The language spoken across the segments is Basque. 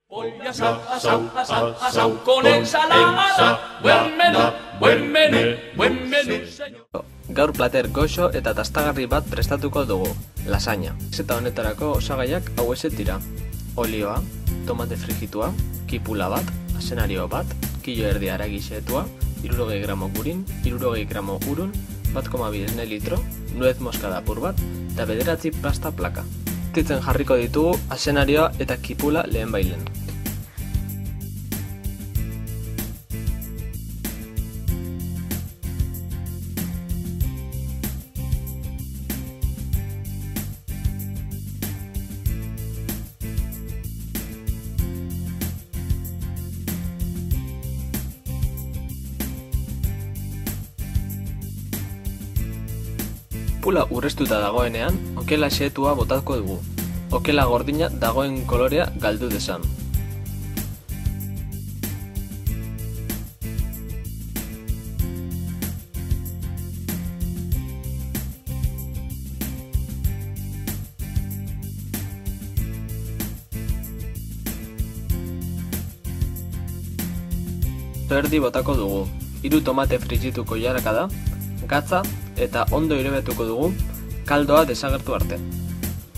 Pollo asau con ensalada. Buen menú, señor. Gaur plater goxo eta tastagarri bat prestatuko dugu, lasaña. Eta honetarako osagaiak hauexek dira: olioa, tomate frijitua, kipula bat, asenario bat, kilo erdi haragi xehetua, 60 gramo gurin, 60 gramo urun, 1,2 esne litro, nuez moskada apur bat, eta 9 pasta plaka. Titzen jarriko ditugu asenarioa eta kipula lehen bailen. Kipula urrestuta dagoenean, okela xehetua botako dugu. Okela gordina dagoen kolorea galdu desan. Erdi botako dugu, 3 tomate frijitu koilarakada, gatza eta ondo irebetuko dugu kaldoa desagertu arte.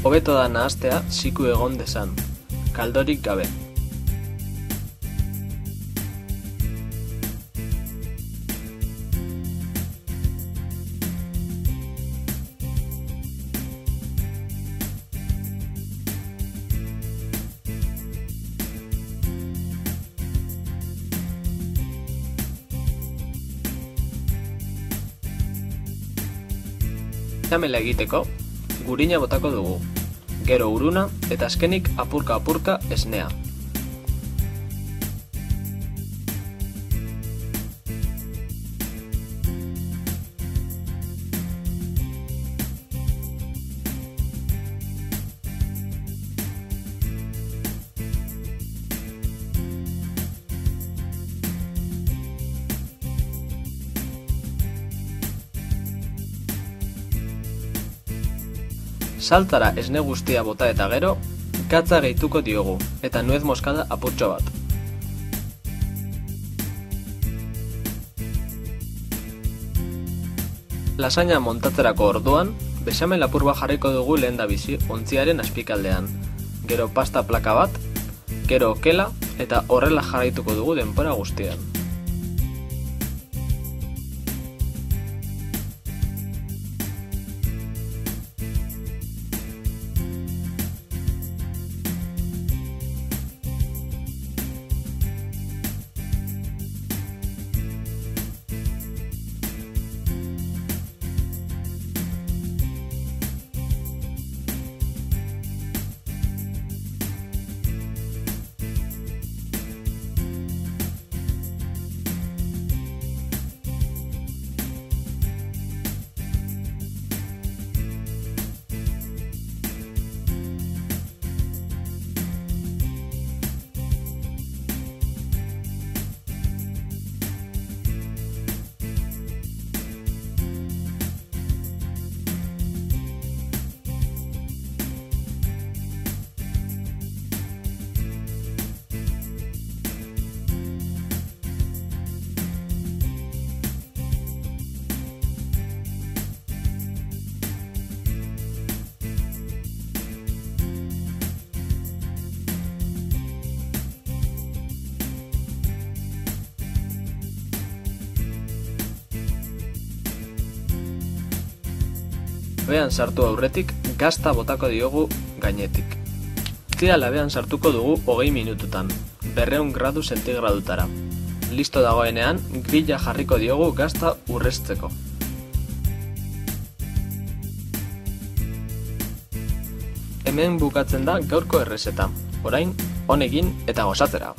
Hobeto da nahastea siku egon desan, kaldorik gabe. Bechamela egiteko, gurina botako dugu, gero uruna eta azkenik apurka-apurka esnea. Saltara esne guztia bota eta gero, gatza gehituko diogu, eta nuez moskada apurtxo bat. Lasaña montatzerako orduan, bechamel apur bat jarriko dugu lehendabizi ontziaren azpikaldean, gero pasta plaka bat, gero okela, eta horrela jarraituko dugu denbora guztian. Labean sartu aurretik, gazta botako diogu gainetik. Tira labean sartuko dugu 20 minututan, 200 gradu sentigradutara. Listo dagoenean, grilla jarriko diogu gazta urreztzeko. Hemen bukatzen da gaurko errezeta. Orain, on egin eta gozatzera!